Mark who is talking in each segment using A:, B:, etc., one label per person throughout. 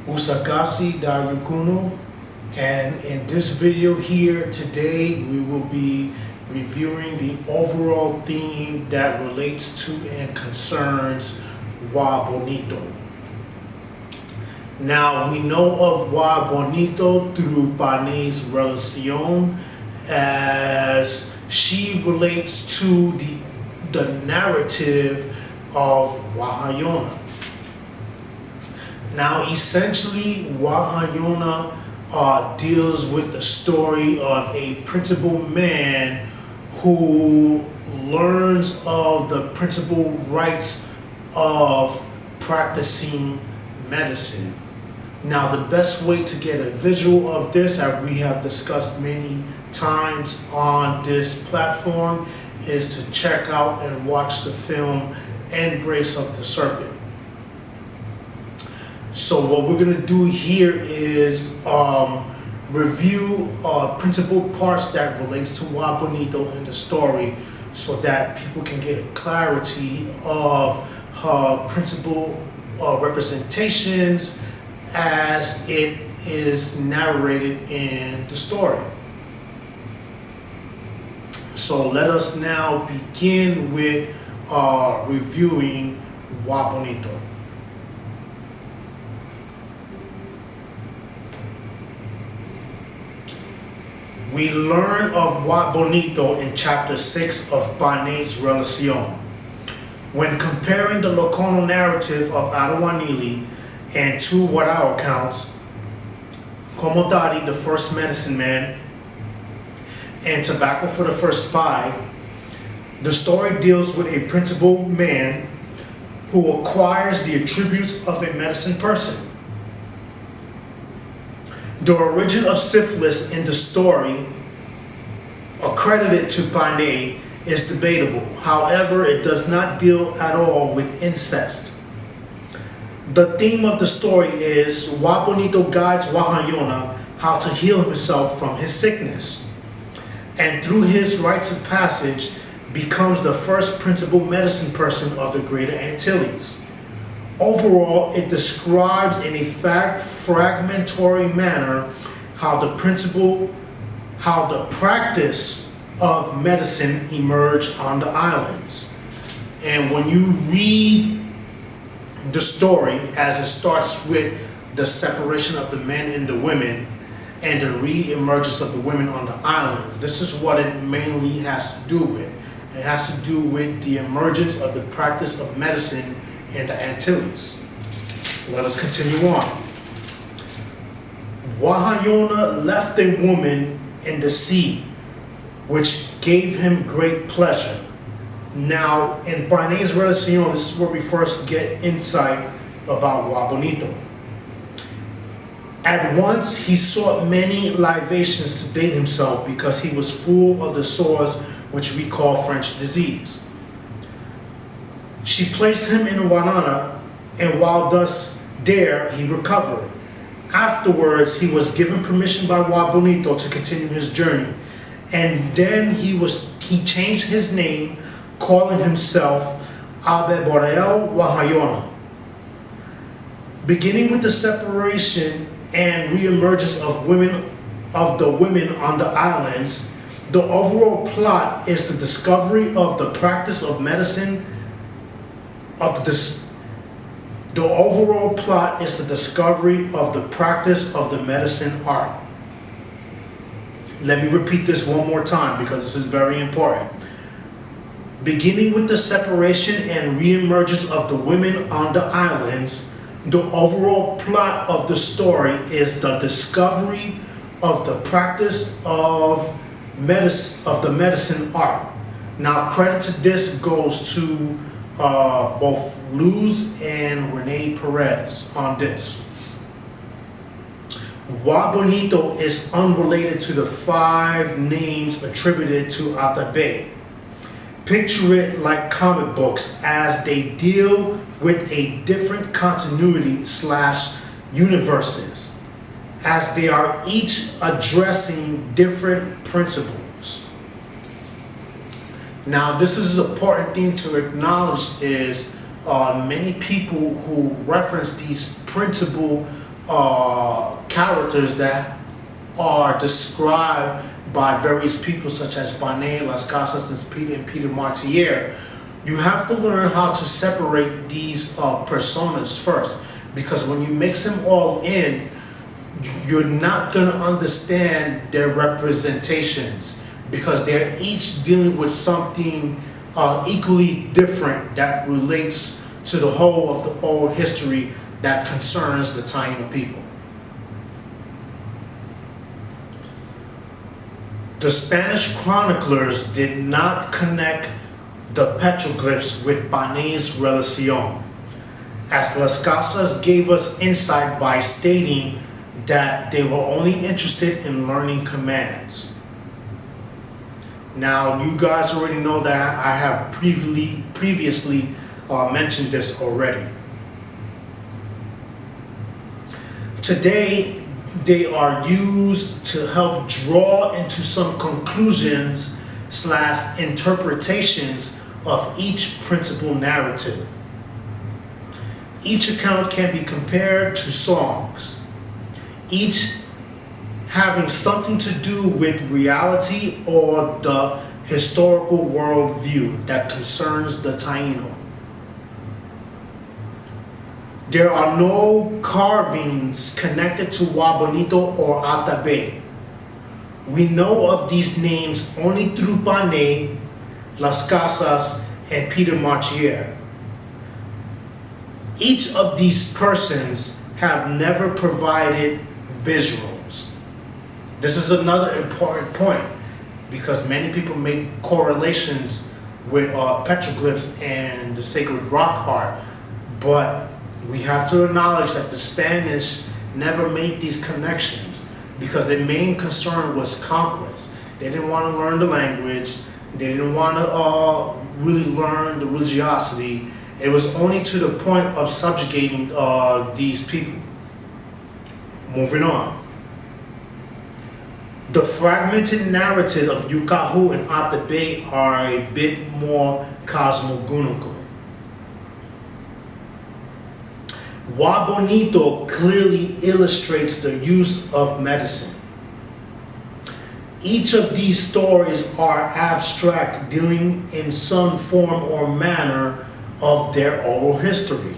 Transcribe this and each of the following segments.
A: Usagasi da Yukuno, and in this video here today we will be reviewing the overall theme that relates to and concerns Guabonito. Now we know of Guabonito through Pané's relacion, as she relates to the narrative of Guahayona. Now essentially Guahayona deals with the story of a principal man who learns of the principal rights of practicing medicine. Now the best way to get a visual of this, as we have discussed many times on this platform, is to check out and watch the film Embrace of the Serpent. So what we're going to do here is review principal parts that relates to Guabonito in the story, so that people can get a clarity of her principal representations as it is narrated in the story. So let us now begin with reviewing Guabonito. We learn of Guabonito in chapter 6 of Pané's relacion. When comparing the Locono narrative of Arawak and two Warao accounts, Komodari, the first medicine man, and Tobacco for the first spy, the story deals with a principal man who acquires the attributes of a medicine person. The origin of syphilis in the story, accredited to Pané, is debatable. However, it does not deal at all with incest. The theme of the story is Guabonito guides Guahayona how to heal himself from his sickness, and through his rites of passage becomes the first principal medicine person of the Greater Antilles. Overall, it describes in a fragmentary manner how the practice of medicine emerged on the islands. And when you read the story, as it starts with the separation of the men and the women and the re-emergence of the women on the islands, this is what it mainly has to do with. It has to do with the emergence of the practice of medicine in the Antilles. Let us continue on. Guahayona left a woman in the sea, which gave him great pleasure. Now, in Pané's relacion, this is where we first get insight about Guabonito. At once, he sought many libations to bathe himself, because he was full of the sores which we call French disease. She placed him in Guiana, and while thus there, he recovered. Afterwards, he was given permission by Guabonito to continue his journey, and then he changed his name, calling himself Warao Guahayona. Beginning with the separation and reemergence of the women on the islands, the overall plot is the discovery of the practice of medicine. The overall plot is the discovery of the practice of the medicine art. Let me repeat this one more time, because this is very important. Beginning with the separation and reemergence of the women on the islands, the overall plot of the story is the discovery of the practice of the medicine art. Now, credit to this goes to both Luz and Rene Perez on this. Guabonito is unrelated to the 5 names attributed to Atabe. Picture it like comic books, as they deal with a different continuity / universes, as they are each addressing different principles. Now, this is an important thing to acknowledge, is many people who reference these principal characters that are described by various people such as Pané, Las Casas, and Peter Martyr. You have to learn how to separate these personas first, because when you mix them all in, you're not going to understand their representations, because they're each dealing with something equally different that relates to the whole of the oral history that concerns the Taino people. The Spanish chroniclers did not connect the petroglyphs with Pané's relacion, as Las Casas gave us insight by stating that they were only interested in learning commands. Now, you guys already know that I have previously mentioned this already. Today, they are used to help draw into some conclusions / interpretations of each principal narrative. Each account can be compared to songs, each having something to do with reality or the historical worldview that concerns the Taino. There are no carvings connected to Guabonito or Atabey. We know of these names only through Pané, Las Casas, and Peter Martyr. Each of these persons have never provided visuals. This is another important point, because many people make correlations with petroglyphs and the sacred rock art, but we have to acknowledge that the Spanish never made these connections, because their main concern was conquest. They didn't want to learn the language. They didn't want to really learn the religiosity. It was only to the point of subjugating these people. Moving on. The fragmented narrative of Yukahu and Atabey are a bit more cosmogonical. Guabonito clearly illustrates the use of medicine. Each of these stories are abstract, dealing in some form or manner of their oral history.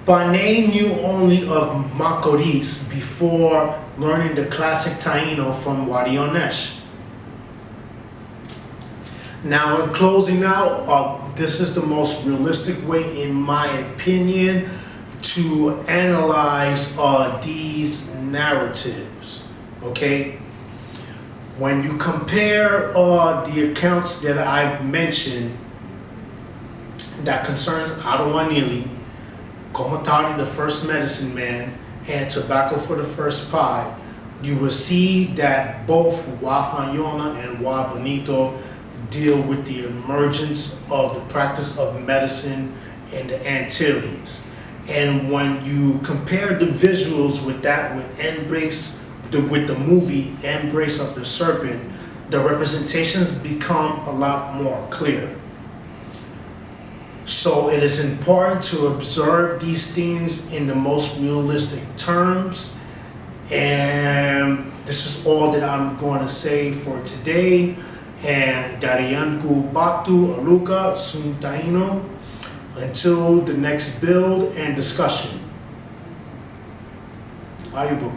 A: Pané knew only of Macoris before learning the classic Taino from Warao. Now, in closing out, this is the most realistic way, in my opinion, to analyze these narratives, okay? When you compare the accounts that I've mentioned that concerns Arawak, Komatari, the first medicine man, and tobacco for the first pie, you will see that both Guahayona and Guabonito deal with the emergence of the practice of medicine in the Antilles. And when you compare the visuals with that, with the movie Embrace of the Serpent, the representations become a lot more clear. So it is important to observe these things in the most realistic terms. And this is all that I'm going to say for today. And Darianku Batu Aluka Sun Taino. Until the next build and discussion. Ayubu.